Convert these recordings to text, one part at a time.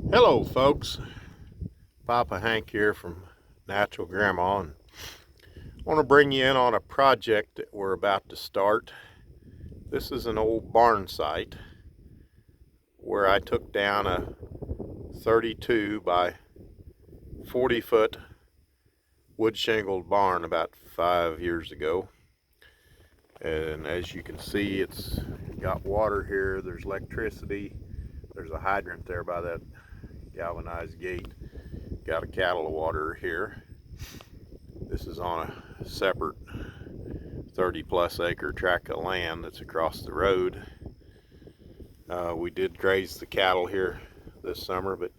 Hello folks, Papa Hank here from Natural Grandma, and I want to bring you in on a project that we're about to start. This is an old barn site where I took down a 32 by 40 foot wood shingled barn about 5 years ago. And as you can see, it's got water here, there's electricity, there's a hydrant there by that galvanized gate. Got a cattle water here. This is on a separate 30+ acre tract of land that's across the road. We did graze the cattle here this summer, but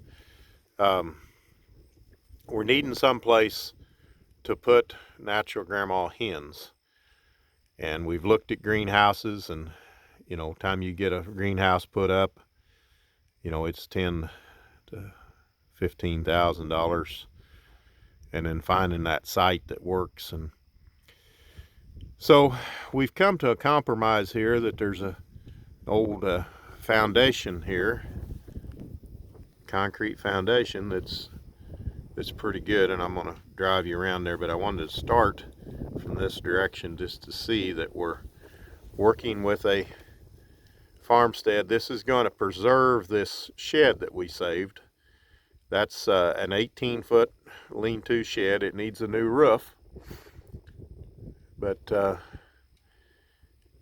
we're needing some place to put Natural Grandma hens. And we've looked at greenhouses, and time you get a greenhouse put up, it's $10,000 to $15,000, and then finding that site that works. And so we've come to a compromise here that there's an old foundation here, concrete foundation that's pretty good, and I'm going to drive you around there, but I wanted to start from this direction just to see that we're working with a farmstead. This is going to preserve this shed that we saved. That's an 18-foot lean-to shed. It needs a new roof, but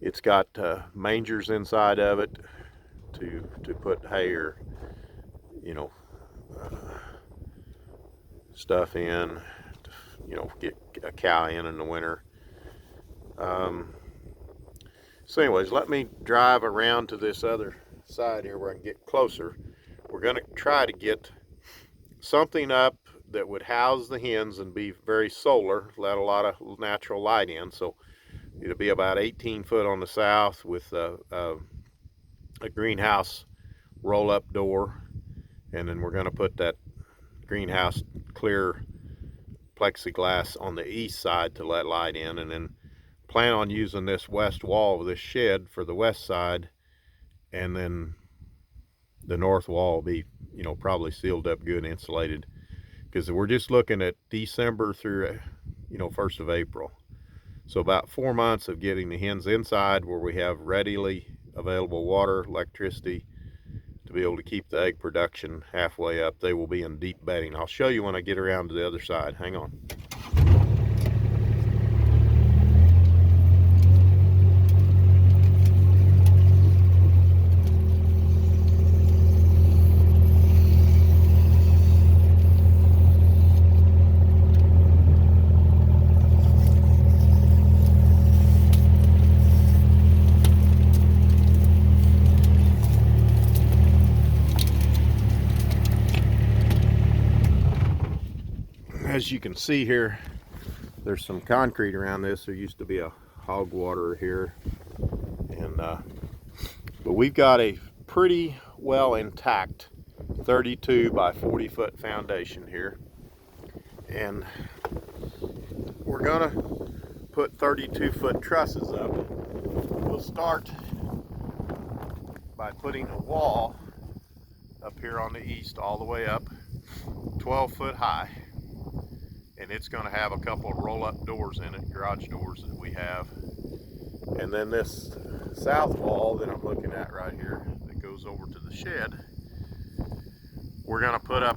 it's got mangers inside of it to put hay or stuff in, to get a cow in the winter. So anyways, let me drive around to this other side here where I can get closer. We're going to try to get something up that would house the hens and be very solar, let a lot of natural light in. So it'll be about 18 foot on the south with a greenhouse roll-up door, and then we're going to put that greenhouse clear plexiglass on the east side to let light in, and then plan on using this west wall of this shed for the west side, and then the north wall will be probably sealed up good, insulated, because we're just looking at December through 1st of April. So about 4 months of getting the hens inside where we have readily available water, electricity, to be able to keep the egg production halfway up. They will be in deep bedding. I'll show you when I get around to the other side. Hang on. As you can see here, there's some concrete around this. There used to be a hog waterer here, and but we've got a pretty well intact 32 by 40 foot foundation here, and we're gonna put 32-foot trusses up. We'll start by putting a wall up here on the east all the way up 12 foot high, and it's going to have a couple of roll-up doors in it, garage doors that we have. And then this south wall that I'm looking at right here that goes over to the shed, we're going to put up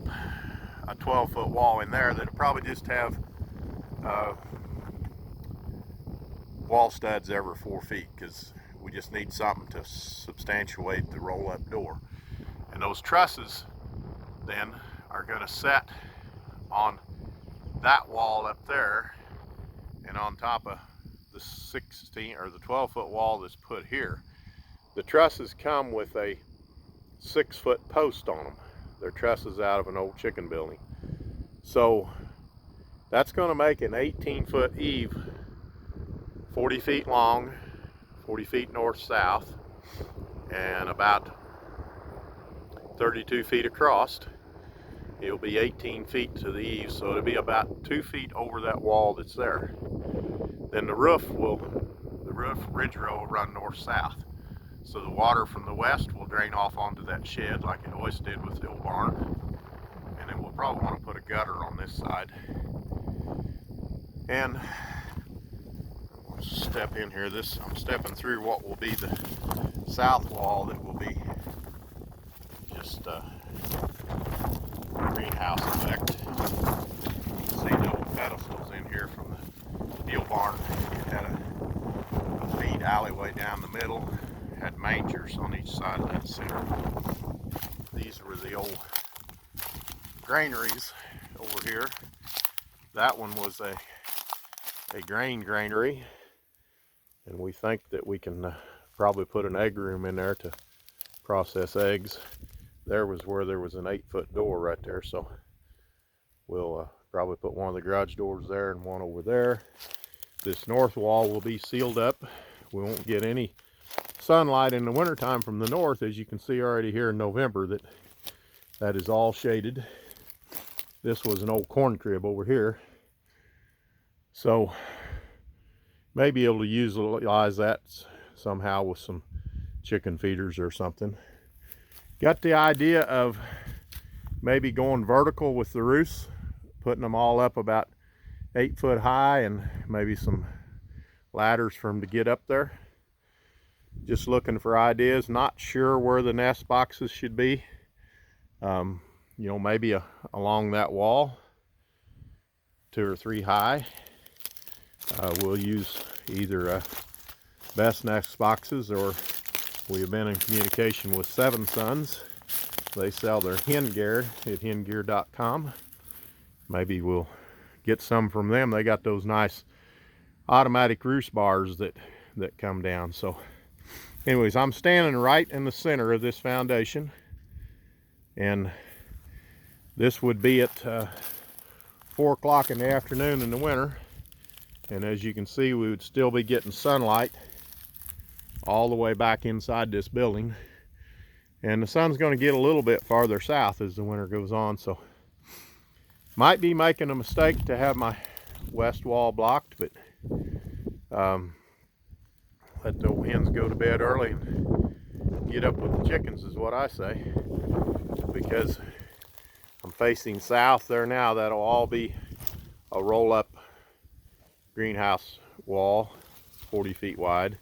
a 12-foot wall in there that'll probably just have wall studs every 4 feet, because we just need something to substantiate the roll-up door. And those trusses then are going to set on that wall up there, and on top of the 16 or the 12-foot wall that's put here. The trusses come with a 6-foot post on them. They're trusses out of an old chicken building. So that's going to make an 18-foot eave, 40 feet long, 40 feet north-south, and about 32 feet across. It'll be 18 feet to the eave, so it'll be about 2 feet over that wall that's there. Then the ridge row will run north-south. So the water from the west will drain off onto that shed like it always did with the old barn. And then we'll probably want to put a gutter on this side. And I'll step in here. I'm stepping through what will be the south wall that will be just greenhouse effect. You can see the old pedestals in here from the Deal barn. It had a feed alleyway down the middle. It had mangers on each side of that center. These were the old granaries over here. That one was a grain granary, and we think that we can probably put an egg room in there to process eggs. There was where there was an 8-foot door right there, so we'll probably put one of the garage doors there and one over there. This north wall will be sealed up. We won't get any sunlight in the wintertime from the north, as you can see already here in November that is all shaded. This was an old corn crib over here, so may be able to utilize that somehow with some chicken feeders or something. Got the idea of maybe going vertical with the roofs, putting them all up about 8 foot high, and maybe some ladders for them to get up there. Just looking for ideas. Not sure where the nest boxes should be. You know, maybe along that wall, 2 or 3 high. We'll use either Best Nest boxes, or we have been in communication with Seven Sons. They sell their hen gear at hengear.com. Maybe we'll get some from them. They got those nice automatic roost bars that come down. So anyways, I'm standing right in the center of this foundation, and this would be at 4 o'clock in the afternoon in the winter. And as you can see, we would still be getting sunlight all the way back inside this building. And the sun's going to get a little bit farther south as the winter goes on, so might be making a mistake to have my west wall blocked, but let the hens go to bed early and get up with the chickens is what I say, because I'm facing south there now. That'll all be a roll-up greenhouse wall, 40 feet wide.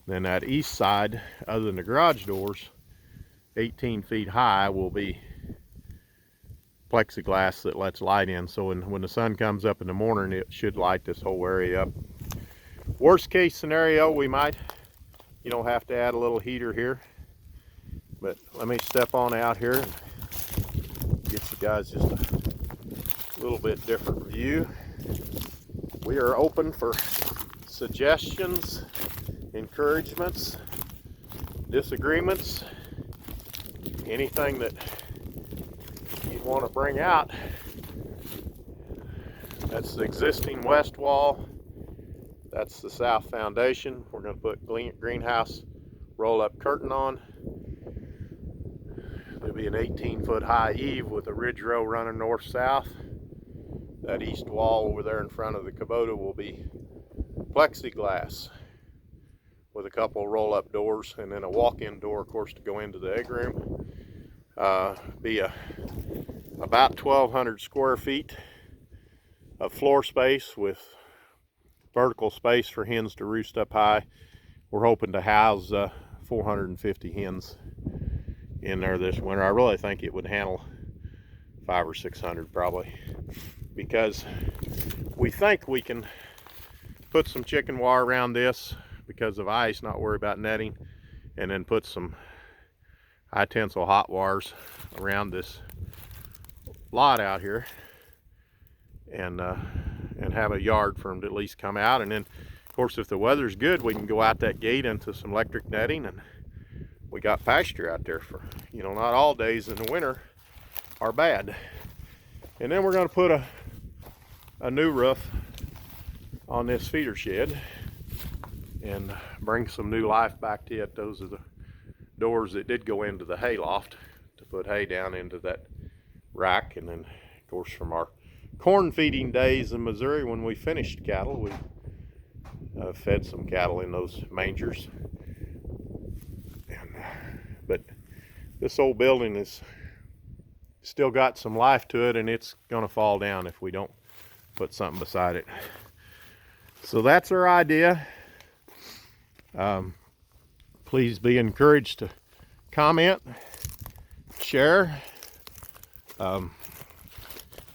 Then that east side, other than the garage doors, 18 feet high, will be plexiglass that lets light in. So when the sun comes up in the morning, it should light this whole area up. Worst case scenario, we might, you know, have to add a little heater here. But let me step on out here and get you guys just a little bit different view. We are open for suggestions, encouragements, disagreements, anything that you want to bring out. That's the existing west wall. That's the south foundation. We're going to put greenhouse roll-up curtain on. There'll be an 18-foot high eave with a ridge row running north-south. That east wall over there in front of the Kubota will be plexiglass with a couple of roll-up doors, and then a walk-in door, of course, to go into the egg room. Be about 1,200 square feet of floor space with vertical space for hens to roost up high. We're hoping to house 450 hens in there this winter. I really think it would handle 500 or 600 probably, because we think we can put some chicken wire around this because of ice, not worry about netting, and then put some high tensile hot wires around this lot out here, and have a yard for them to at least come out. And then of course, if the weather's good, we can go out that gate into some electric netting, and we got pasture out there for, you know, not all days in the winter are bad. And then we're going to put a new roof on this feeder shed and bring some new life back to it. Those are the doors that did go into the hay loft to put hay down into that rack. And then of course, from our corn feeding days in Missouri, when we finished cattle, we fed some cattle in those mangers. But this old building is still got some life to it, and it's gonna fall down if we don't put something beside it. So that's our idea. Please be encouraged to comment, share.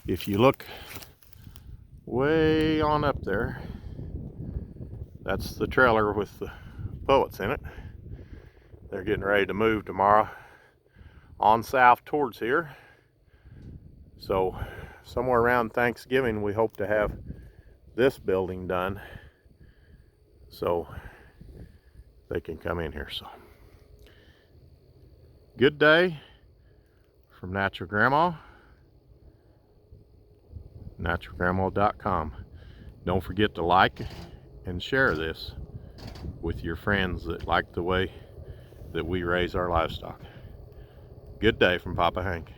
If you look way on up there, that's the trailer with the poets in it. They're getting ready to move tomorrow on south towards here. So somewhere around Thanksgiving, we hope to have this building done so they can come in here. So good day from Natural Grandma, naturalgrandma.com. Don't forget to like and share this with your friends that like the way that we raise our livestock. Good day from Papa Hank.